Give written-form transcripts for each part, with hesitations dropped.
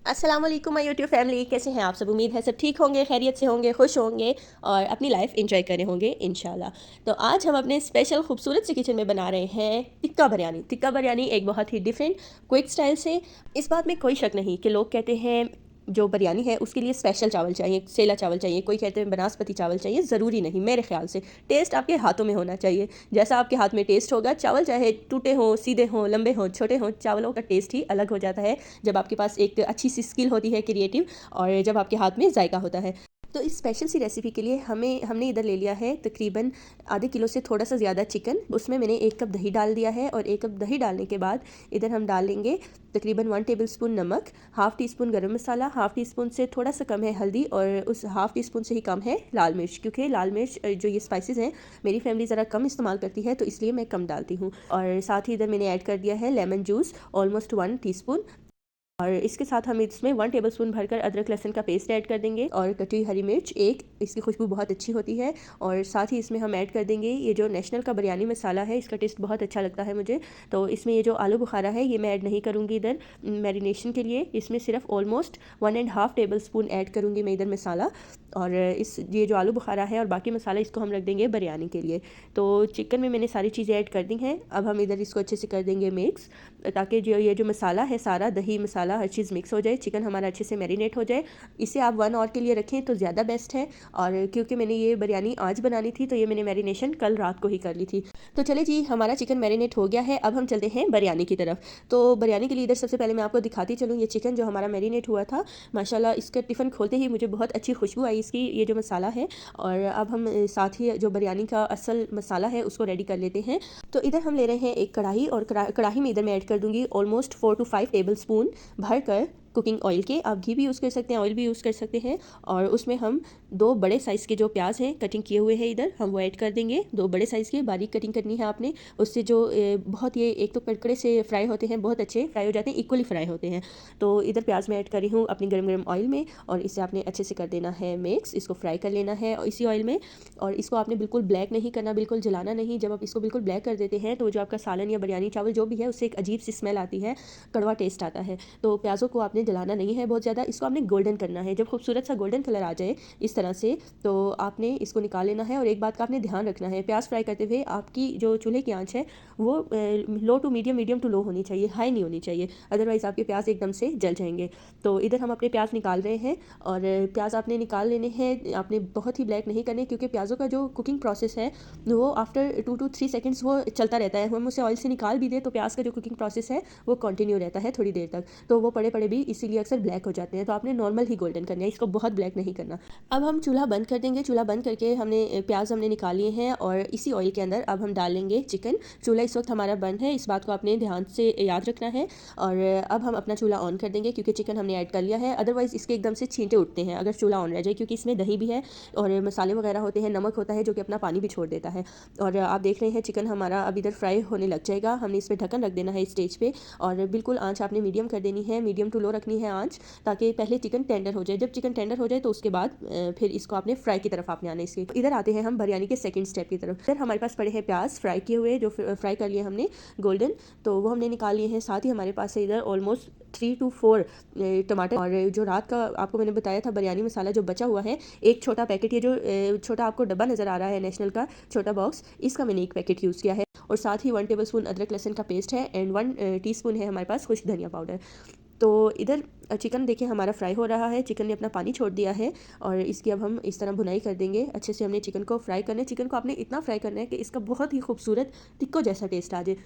अस्सलाम वालेकुम my YouTube family, कैसे हैं आप सब। उम्मीद है सब ठीक होंगे, खैरियत से होंगे, खुश होंगे और अपनी लाइफ एंजॉय कर रहे होंगे इंशाल्लाह। तो आज हम अपने स्पेशल खूबसूरत से किचन में बना रहे हैं टिक्का बिरयानी। टिक्का बिरयानी एक बहुत ही डिफरेंट क्विक स्टाइल से। इस बात में कोई शक नहीं कि लोग कहते हैं जो बिरयानी है उसके लिए स्पेशल चावल चाहिए, सेला चावल चाहिए, कोई कहते हैं बनास्पति चावल चाहिए। ज़रूरी नहीं, मेरे ख्याल से टेस्ट आपके हाथों में होना चाहिए। जैसा आपके हाथ में टेस्ट होगा, चावल चाहे टूटे हों, सीधे हों, लंबे हों, छोटे हों, चावलों का टेस्ट ही अलग हो जाता है जब आपके पास एक अच्छी सी स्किल होती है क्रिएटिव, और जब आपके हाथ में जायका होता है। तो इस स्पेशल सी रेसिपी के लिए हमने इधर ले लिया है तकरीबन आधे किलो से थोड़ा सा ज़्यादा चिकन। उसमें मैंने 1 कप दही डाल दिया है, और 1 कप दही डालने के बाद इधर हम डाल लेंगे तकरीबन 1 टेबल स्पून नमक, हाफ़ टी स्पून गरम मसाला, हाफ़ टी स्पून से थोड़ा सा कम है हल्दी, और उस हाफ़ टी स्पून से ही कम है लाल मिर्च, क्योंकि लाल मिर्च जो ये स्पाइसेस हैं मेरी फैमिली ज़रा कम इस्तेमाल करती है, तो इसलिए मैं कम डालती हूँ। और साथ ही इधर मैंने ऐड कर दिया है लेमन जूस ऑलमोस्ट 1 टीस्पून, और इसके साथ हम इसमें 1 टेबलस्पून भरकर अदरक लहसुन का पेस्ट ऐड कर देंगे, और कटी हरी मिर्च एक, इसकी खुशबू बहुत अच्छी होती है। और साथ ही इसमें हम ऐड कर देंगे ये जो नेशनल का बिरयानी मसाला है, इसका टेस्ट बहुत अच्छा लगता है मुझे। तो इसमें ये जो आलू बुखारा है ये मैं ऐड नहीं करूँगी इधर मैरिनेशन के लिए। इसमें सिर्फ ऑलमोस्ट 1.5 टेबल स्पून ऐड करूँगी मैं इधर मसाला। और ये जो आलू बुखारा है और बाकी मसाला इसको हम रख देंगे बिरयानी के लिए। तो चिकन में मैंने सारी चीज़ें ऐड कर दी हैं। अब हम इधर इसको अच्छे से कर देंगे मिक्स, ताकि जो ये जो मसाला है सारा, दही मसाला हर चीज़ मिक्स हो जाए, चिकन हमारा अच्छे से मैरिनेट हो जाए। इसे आप 1 आवर के लिए रखें तो ज़्यादा बेस्ट है, और क्योंकि मैंने ये बिरयानी आज बनानी थी तो ये मैंने मैरिनेशन कल रात को ही कर ली थी। तो चले जी, हमारा चिकन मैरिनेट हो गया है। अब हम चलते हैं बिरयानी की तरफ। तो बिरयानी के लिए इधर सबसे पहले मैं आपको दिखाती चलूँ ये चिकन जो हमारा मैरिनेट हुआ था। माशाल्लाह इसका टिफ़िन खोलते ही मुझे बहुत अच्छी खुशबू आई इसकी, ये जो मसाला है। और अब हम साथ ही जो बिरयानी का असल मसाला है उसको रेडी कर लेते हैं। तो इधर हम ले रहे हैं एक कढ़ाई, और कढ़ाई में इधर मैं ऐड कर दूँगी ऑलमोस्ट 4 to 5 टेबल स्पून भर कर कुकिंग ऑयल के। आप घी भी यूज़ कर सकते हैं, ऑयल भी यूज़ कर सकते हैं। और उसमें हम 2 बड़े साइज़ के जो प्याज हैं कटिंग किए हुए हैं इधर हम वो ऐड कर देंगे। 2 बड़े साइज़ के बारीक कटिंग करनी है आपने, उससे जो बहुत ये एक तो कड़कड़े से फ्राई होते हैं, बहुत अच्छे फ्राई हो जाते हैं, इक्वली फ्राई होते हैं। तो इधर प्याज मैं ऐड कर रही हूँ अपनी गरम गरम ऑयल में, और इसे आपने अच्छे से कर देना है मिक्स, इसको फ्राई कर लेना है इसी ऑयल में। और इसको आपने बिल्कुल ब्लैक नहीं करना, बिल्कुल जलाना नहीं। जब आप इसको बिल्कुल ब्लैक कर देते हैं तो जो आपका सालन या बिरयानी चावल जो भी है उससे एक अजीब सी स्मेल आती है, कड़वा टेस्ट आता है। तो प्याज़ों को आपने जलाना नहीं है बहुत ज़्यादा, इसको आपने गोल्डन करना है। जब खूबसूरत सा गोल्डन कलर आ जाए इस तरह से, तो आपने इसको निकाल लेना है। और एक बात का आपने ध्यान रखना है, प्याज फ्राई करते हुए आपकी जो चूल्हे की आंच है वो लो to medium, medium to low होनी चाहिए, हाई नहीं होनी चाहिए, अदरवाइज़ आपके प्याज एकदम से जल जाएंगे। तो इधर हम अपने प्याज निकाल रहे हैं, और प्याज आपने निकाल लेने हैं, आपने बहुत ही ब्लैक नहीं करने, क्योंकि प्याज़ों का जो कुकिंग प्रोसेस है वो आफ्टर 2 to 3 सेकंड्स वो चलता रहता है। हम उसे ऑयल से निकाल भी दें तो प्याज का जो कुकिंग प्रोसेस है वो कंटिन्यू रहता है थोड़ी देर तक, तो वो पड़े पड़े भी इसीलिए अक्सर ब्लैक हो जाते हैं। तो आपने नॉर्मल ही गोल्डन करना है, इसको बहुत ब्लैक नहीं करना। अब हम चूल्हा बंद कर देंगे। चूल्हा बंद करके हमने प्याज हमने निकाल लिए हैं, और इसी ऑयल के अंदर अब हम डाल लेंगे चिकन। चूल्हा इस वक्त हमारा बंद है, इस बात को आपने ध्यान से याद रखना है। और अब हम अपना चूल्हा ऑन कर देंगे, क्योंकि चिकन हमने ऐड कर लिया है, अदरवाइज़ इसके एकदम से छींटे उठते हैं अगर चूल्हा ऑन रह जाए, क्योंकि इसमें दही भी है और मसाले वगैरह होते हैं, नमक होता है जो कि अपना पानी भी छोड़ देता है। और आप देख रहे हैं चिकन हमारा अब इधर फ्राई होने लग जाएगा। हमने इस पर ढक्कन रख देना है इस स्टेज पे, और बिल्कुल आंच आपने मीडियम कर देनी है, मीडियम टू लो रखनी है आंच, ताकि पहले चिकन टेंडर हो जाए। जब चिकन टेंडर हो जाए तो उसके बाद फिर इसको आपने फ्राई की तरफ आपने आना इसके। इधर आते हैं हम बिरयानी के सेकंड स्टेप की तरफ। इधर हमारे पास पड़े हैं प्याज फ्राई किए हुए, जो फ्राई कर लिए हमने गोल्डन, तो वो हमने निकाल लिए हैं। साथ ही हमारे पास है इधर ऑलमोस्ट 3 to 4 टमाटर, और जो रात का आपको मैंने बताया था बिरयानी मसाला जो बचा हुआ है, एक छोटा पैकेट, ये जो छोटा आपको डब्बा नज़र आ रहा है नेशनल का छोटा बॉक्स, इसका मैंने एक पैकेट यूज़ किया है। और साथ ही 1 टेबल स्पून अदरक लहसुन का पेस्ट है, एंड 1 टीस्पून है हमारे पास खुश्क धनिया पाउडर। तो इधर चिकन देखिए हमारा फ्राई हो रहा है, चिकन ने अपना पानी छोड़ दिया है, और इसकी अब हम इस तरह भुनाई कर देंगे। अच्छे से हमने चिकन को फ्राई करना है, चिकन को आपने इतना फ्राई करना है कि इसका बहुत ही खूबसूरत टिक्को जैसा टेस्ट आ जाए।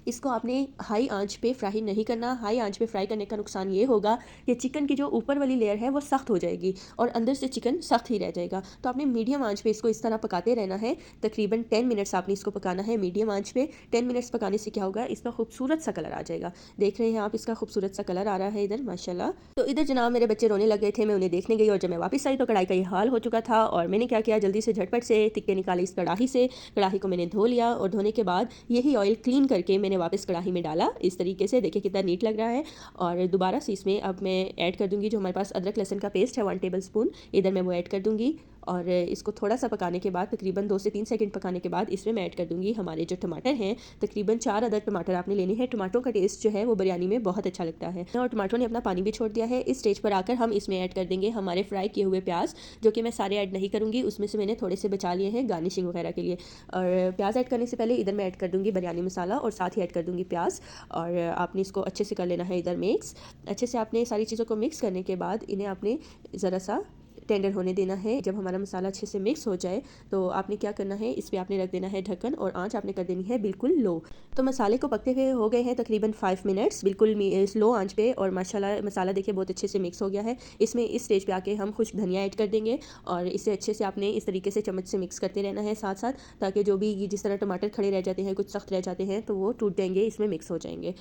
इसको आपने हाई आंच पे फ्राई नहीं करना। हाई आंच पे फ्राई करने का नुकसान ये होगा कि चिकन की जो ऊपर वाली लेयर है वो सख्त हो जाएगी, और अंदर से चिकन सख्त ही रह जाएगा। तो आपने मीडियम आंच पे इसको इस तरह पकाते रहना है, तकरीबन 10 मिनट्स आपने इसको पकाना है मीडियम आंच पे। 10 मिनट्स पकाने से क्या होगा, इसका खूबसूरत सा कलर आ जाएगा। देख रहे हैं आप, इसका खूबसूरत सा कलर आ रहा है इधर माशाल्लाह। तो इधर जनाब मेरे बच्चे रोने लग गए थे, मैं उन्हें देखने गई, और जब मैं वापस आई तो कढ़ाई का ये हाल हो चुका था। और मैंने क्या किया, जल्दी से झटपट से टिक्के निकाले इस कढ़ाई से। कढ़ाई को मैंने धो लिया, और धोने के बाद यही ऑयल क्लीन करके मैंने वापस कढ़ाई में डाला इस तरीके से। देखिए कितना नीट लग रहा है। और दोबारा से इसमें अब मैं ऐड कर दूंगी जो हमारे पास अदरक लहसुन का पेस्ट है 1 टेबल स्पून, इधर मैं वो ऐड कर दूंगी। और इसको थोड़ा सा पकाने के बाद तकरीबन 2 से 3 सेकंड पकाने के बाद इसमें मैं ऐड कर दूँगी हमारे जो टमाटर हैं। तकरीबन 4 अदद टमाटर आपने लेने हैं। टमाटरों का टेस्ट जो है वो बिरयानी में बहुत अच्छा लगता है और टमाटरों ने अपना पानी भी छोड़ दिया है। इस स्टेज पर आकर हम इसमें ऐड कर देंगे हमारे फ्राई किए हुए प्याज, जो कि मैं सारे ऐड नहीं करूँगी, उसमें से मैंने थोड़े से बचा लिए हैं गार्निशिंग वगैरह के लिए। और प्याज ऐड करने से पहले इधर मैं ऐड कर दूँगी बिरयानी मसाला और साथ ही ऐड कर दूँगी प्याज। और आपने इसको अच्छे से कर लेना है इधर मिक्स। अच्छे से आपने सारी चीज़ों को मिक्स करने के बाद इन्हें आपने ज़रा सा टेंडर होने देना है। जब हमारा मसाला अच्छे से मिक्स हो जाए तो आपने क्या करना है, इस पे आपने रख देना है ढक्कन और आंच आपने कर देनी है बिल्कुल लो। तो मसाले को पकते हुए हो गए हैं तकरीबन 5 मिनट्स बिल्कुल स्लो आंच पे, और माशाल्लाह मसाला देखिए बहुत अच्छे से मिक्स हो गया है। इसमें इस स्टेज पे आके हम खुश्क धनिया ऐड कर देंगे और इसे अच्छे से आपने इस तरीके से चम्मच से मिक्स करते रहना है साथ साथ, ताकि जो भी जिस तरह टमाटर खड़े रह जाते हैं, कुछ सख्त रह जाते हैं, तो वो टूट जाएंगे, इसमें मिक्स हो जाएंगे।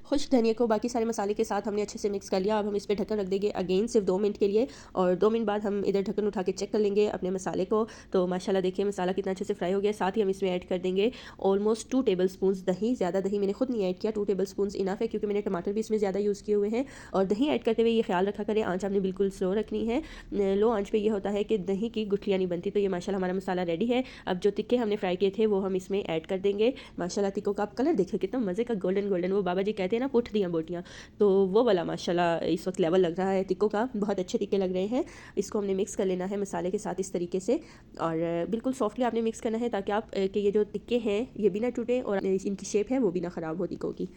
खुश्क धनिया को बाकी सारे मसाले के साथ हमने अच्छे से मिक्स कर लिया। अब हम इस पे ढक्कन रख देंगे अगेन सिर्फ 2 मिनट के लिए, और 2 मिनट बाद हम इधर ढक्कन उठा के चेक कर लेंगे अपने मसाले को। तो माशाल्लाह देखिए मसाला कितना अच्छे से फ्राई हो गया। साथ ही हम इसमें ऐड कर देंगे ऑलमोस्ट 2 टेबल स्पून दही। ज़्यादा दही मैंने खुद नहीं ऐड किया, 2 टेबल स्पून इनफ है, क्योंकि मैंने टमाटर भी इसमें ज़्यादा यूज़ किए हुए हैं। और दही ऐड करते हुए ये ख्याल रखा करें, आँच आपने बिल्कुल स्लो रखनी है। लो आँच पर यह होता है कि दही की गुठलियाँ नहीं बनती। तो ये माशाल्लाह हमारा मसाला रेडी है। अब जो टिक्के हमने फ्राई किए थे वो हम इसमें ऐड कर देंगे। माशाल्लाह टिक्कों का आप कलर देखिए कितना मज़े का गोल्डन गोल्डन, वो बाबा जी कहते हैं ना पुठ दियाँ बोटियाँ, तो वो वाला माशाल्लाह इस वक्त लेवल लग रहा है टिक्कों का, बहुत अच्छे टिक्के लग रहे हैं। इसको हमने मिक्स कर लेना है मसाले के साथ इस तरीके से, और बिल्कुल सॉफ्टली आपने मिक्स करना है, ताकि आप कि ये जो टिक्के हैं ये भी ना टूटे और इनकी शेप है वो भी ना ख़राब हो टिक्कों की।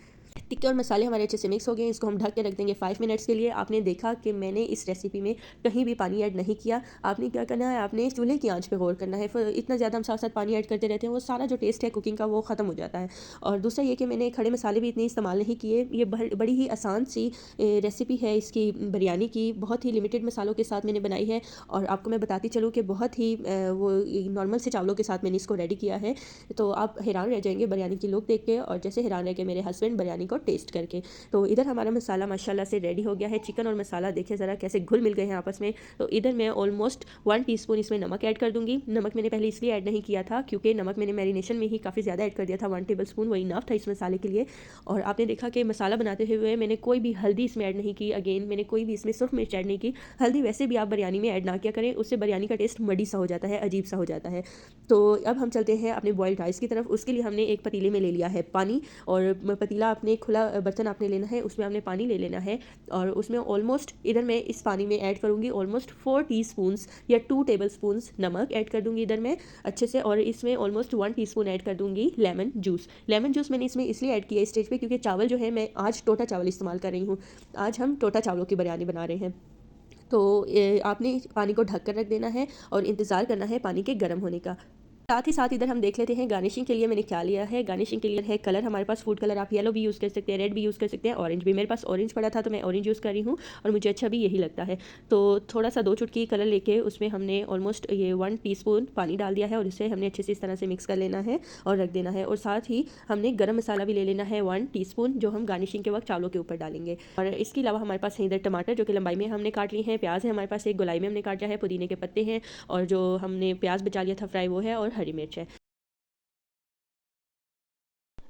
टिक्के और मसाले हमारे अच्छे से मिक्स हो गए। इसको हम ढक के रख देंगे 5 मिनट्स के लिए। आपने देखा कि मैंने इस रेसिपी में कहीं भी पानी ऐड नहीं किया। आपने क्या करना है, आपने चूल्हे की आंच पे गौर करना है। फिर इतना ज़्यादा हम साथ साथ पानी ऐड करते रहते हैं, वो सारा जो टेस्ट है कुकिंग का वो ख़त्म हो जाता है। और दूसरा ये कि मैंने खड़े मसाले भी इतने इस्तेमाल नहीं किए। ये बड़ी ही आसान सी रेसिपी है इसकी बिरयानी की, बहुत ही लिमिटेड मसालों के साथ मैंने बनाई है। और आपको मैं बताती चलूँ कि बहुत ही वो नॉर्मल से चावलों के साथ मैंने इसको रेडी किया है। तो आप हैरान रह जाएंगे बिरयानी की लुक देख के, और जैसे हैरान रह गए मेरे हस्बैंड बिरयानी को टेस्ट करके। तो इधर हमारा मसाला माशाल्लाह से रेडी हो गया है। चिकन और मसाला देखिए ज़रा कैसे घुल मिल गए हैं आपस में। तो इधर मैं ऑलमोस्ट 1 टीस्पून इसमें नमक ऐड कर दूंगी। नमक मैंने पहले इसलिए ऐड नहीं किया था क्योंकि नमक मैंने मैरिनेशन में ही काफ़ी ज़्यादा ऐड कर दिया था, 1 टेबल स्पून वही इनफ था इस मसाले के लिए। और आपने देखा कि मसाला बनाते हुए मैंने कोई भी हल्दी इसमें ऐड नहीं की। अगेन मैंने कोई भी इसमें सुर्ख मिर्च ऐड नहीं की। हल्दी वैसे भी आप बिरयानी में ऐड ना किया करें, उससे बिरयानी का टेस्ट मडी सा हो जाता है, अजीब सा हो जाता है। तो अब हम चलते हैं अपने बॉइल्ड राइस की तरफ। उसके लिए हमने एक पतीले में ले लिया है पानी, और पतीला अपने खुला बर्तन आपने लेना है, उसमें आपने पानी ले लेना है। और उसमें ऑलमोस्ट इधर मैं इस पानी में ऐड करूँगी ऑलमोस्ट 4 टीस्पून्स या 2 टेबल स्पून्स नमक ऐड कर दूँगी इधर मैं अच्छे से। और इसमें ऑलमोस्ट 1 टीस्पून ऐड कर दूँगी लेमन जूस। लेमन जूस मैंने इसमें इसलिए ऐड किया इस स्टेज पे क्योंकि चावल जो है मैं आज टोटा चावल इस्तेमाल कर रही हूँ। आज हम टोटा चावलों की बिरयानी बना रहे हैं। तो आपने पानी को ढक कर रख देना है और इंतज़ार करना है पानी के गर्म होने का। साथ ही साथ इधर हम देख लेते हैं गार्निशिंग के लिए मैंने क्या लिया है। गार्निशिंग के लिए है कलर, हमारे पास फूड कलर, आप येलो भी यूज़ कर सकते हैं, रेड भी यूज़ कर सकते हैं, ऑरेंज भी। मेरे पास ऑरेंज पड़ा था तो मैं ऑरेंज यूज़ कर रही हूँ और मुझे अच्छा भी यही लगता है। तो थोड़ा सा 2 चुटकी कलर लेके उसमें हमने ऑलमोस्ट ये 1 टीस्पून पानी डाल दिया है, और इसे हमने अच्छे से इस तरह से मिक्स कर लेना है और रख देना है। और साथ ही हमने गर्म मसाला भी ले लेना है 1 टीस्पून, जो हम गार्निशिंग के वक्त चावलों के ऊपर डालेंगे। और इसके अलावा हमारे पास है इधर टमाटर जो कि लंबाई में हमने काट लिए हैं, प्याज है हमारे पास एक गोलाई में हमने काटा है, पुदीने के पत्ते हैं, और जो हमने प्याज बचा लिया था फ्राई वो है, और हरी मिर्च है।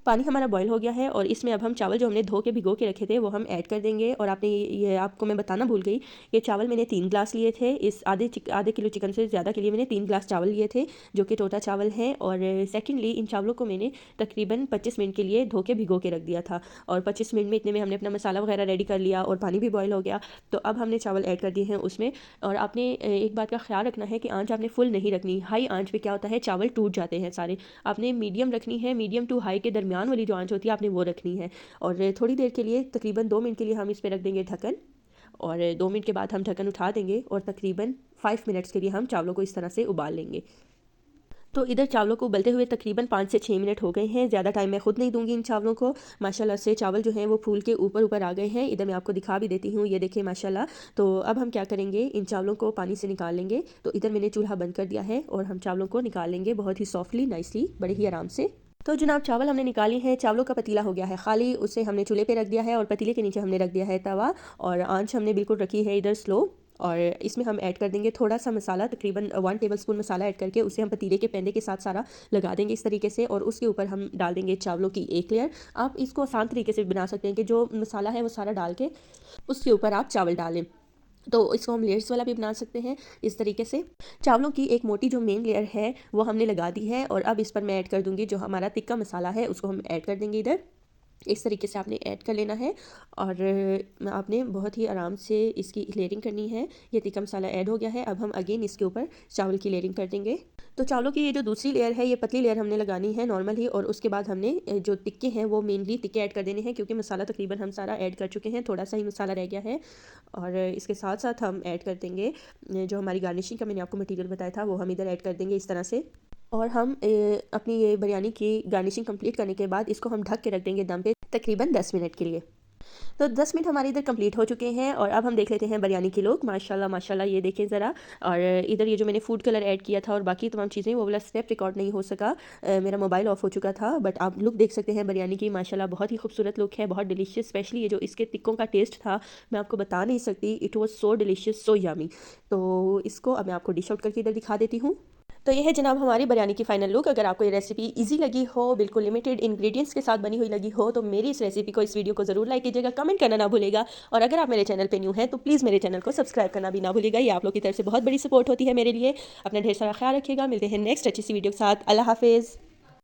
पानी हमारा बॉईल हो गया है और इसमें अब हम चावल जो हमने धो के भिगो के रखे थे वो हम ऐड कर देंगे। और आपने ये आपको मैं बताना भूल गई, ये चावल मैंने 3 ग्लास लिए थे। इस आधे किलो चिकन से ज़्यादा के लिए मैंने 3 ग्लास चावल लिए थे, जो कि टोटा चावल हैं। और सेकेंडली इन चावलों को मैंने तकरीबन 25 मिनट के लिए धो के भिगो के रख दिया था, और 25 मिनट में इतने में हमने अपना मसाला वगैरह रेडी कर लिया और पानी भी बॉयल हो गया। तो अब हमने चावल ऐड कर दिए हैं उसमें। और आपने एक बात का ख्याल रखना है कि आँच आपने फुल नहीं रखनी। हाई आँच पे क्या होता है, चावल टूट जाते हैं सारे। आपने मीडियम रखनी है, मीडियम टू हाई के दरमियान वाली जो आंच होती है आपने वो रखनी है। और थोड़ी देर के लिए तकरीबन 2 मिनट के लिए हम इस पर रख देंगे ढक्कन, और 2 मिनट के बाद हम ढक्कन उठा देंगे और तकरीबन 5 मिनट्स के लिए हम चावलों को इस तरह से उबाल लेंगे। तो इधर चावलों को उबलते हुए तकरीबन 5 से 6 मिनट हो गए हैं। ज़्यादा टाइम मैं खुद नहीं दूंगी इन चावलों को। माशाल्लाह से चावल जो हैं वो फूल के ऊपर ऊपर आ गए हैं। इधर मैं आपको दिखा भी देती हूँ, ये देखिए माशाल्लाह। तो अब हम क्या करेंगे, इन चावलों को पानी से निकाल लेंगे। तो इधर मैंने चूल्हा बंद कर दिया है और हम चावलों को निकाल लेंगे बहुत ही सॉफ्टली, नाइसली, बड़े ही आराम से। तो जनाब चावल हमने निकाली हैं, चावलों का पतीला हो गया है खाली, उसे हमने चूल्हे पे रख दिया है और पतीले के नीचे हमने रख दिया है तवा, और आंच हमने बिल्कुल रखी है इधर स्लो। और इसमें हम ऐड कर देंगे थोड़ा सा मसाला, तकरीबन 1 टेबल स्पून मसाला ऐड करके उसे हम पतीले के पेंदे के साथ सारा लगा देंगे इस तरीके से, और उसके ऊपर हम डाल देंगे चावलों की एक लेयर। आप इसको आसान तरीके से बना सकते हैं कि जो मसाला है वो सारा डाल के उसके ऊपर आप चावल डालें। तो इसको हम लेयर्स वाला भी बना सकते हैं इस तरीके से। चावलों की एक मोटी जो मेन लेयर है वो हमने लगा दी है, और अब इस पर मैं ऐड कर दूंगी जो हमारा तिक्का मसाला है, उसको हम ऐड कर देंगे इधर। इस तरीके से आपने ऐड कर लेना है, और आपने बहुत ही आराम से इसकी लेयरिंग करनी है। ये तिक्का मसाला ऐड हो गया है, अब हम अगेन इसके ऊपर चावल की लेयरिंग कर देंगे। तो चावलों की ये जो दूसरी लेयर है, ये पतली लेयर हमने लगानी है नॉर्मल ही, और उसके बाद हमने जो टिक्के हैं वो मेनली टिक्के ऐड कर देने हैं, क्योंकि मसाला तकरीबन हम सारा ऐड कर चुके हैं, थोड़ा सा ही मसाला रह गया है। और इसके साथ साथ हम ऐड कर देंगे जो हमारी गार्निशिंग का मैंने आपको मटेरियल बताया था, वो हम इधर ऐड कर देंगे इस तरह से। और हम अपनी ये बिरयानी की गार्निशिंग कंप्लीट करने के बाद इसको हम ढक के रख देंगे दम पे तकरीबन 10 मिनट के लिए। तो 10 मिनट हमारे इधर कंप्लीट हो चुके हैं, और अब हम देख लेते हैं बिरयानी की लुक। माशाल्लाह माशाल्लाह, ये देखें ज़रा। और इधर ये जो मैंने फूड कलर ऐड किया था और बाकी तमाम चीज़ें, वो वाला स्टेप रिकॉर्ड नहीं हो सका, मेरा मोबाइल ऑफ हो चुका था, बट आप लुक देख सकते हैं बिरयानी की। माशाल्लाह बहुत ही खूबसूरत लुक है, बहुत डिलीशियस। स्पेशली ये जो इसके टिक्कों का टेस्ट था, मैं आपको बता नहीं सकती, it was so delicious, so yummy. तो इसको अब मैं आपको डिश आउट करके इधर दिखा देती हूँ। तो ये है जनाब हमारी बिरयानी की फ़ाइनल लुक। अगर आपको ये रेसिपी इजी लगी हो, बिल्कुल लिमिटेड इंग्रेडिएंट्स के साथ बनी हुई लगी हो, तो मेरी इस रेसिपी को, इस वीडियो को ज़रूर लाइक कीजिएगा, कमेंट करना ना भूलिएगा। और अगर आप मेरे चैनल पे न्यू हैं तो प्लीज़ मेरे चैनल को सब्सक्राइब करना भी ना भूलिएगा। ये आप लोग की तरफ से बहुत बड़ी सपोर्ट होती है मेरे लिए। अपना ढेर सारा ख्याल रखिएगा। मिलते हैं नेक्स्ट अच्छी सी वीडियो के साथ। अल्लाह हाफिज़।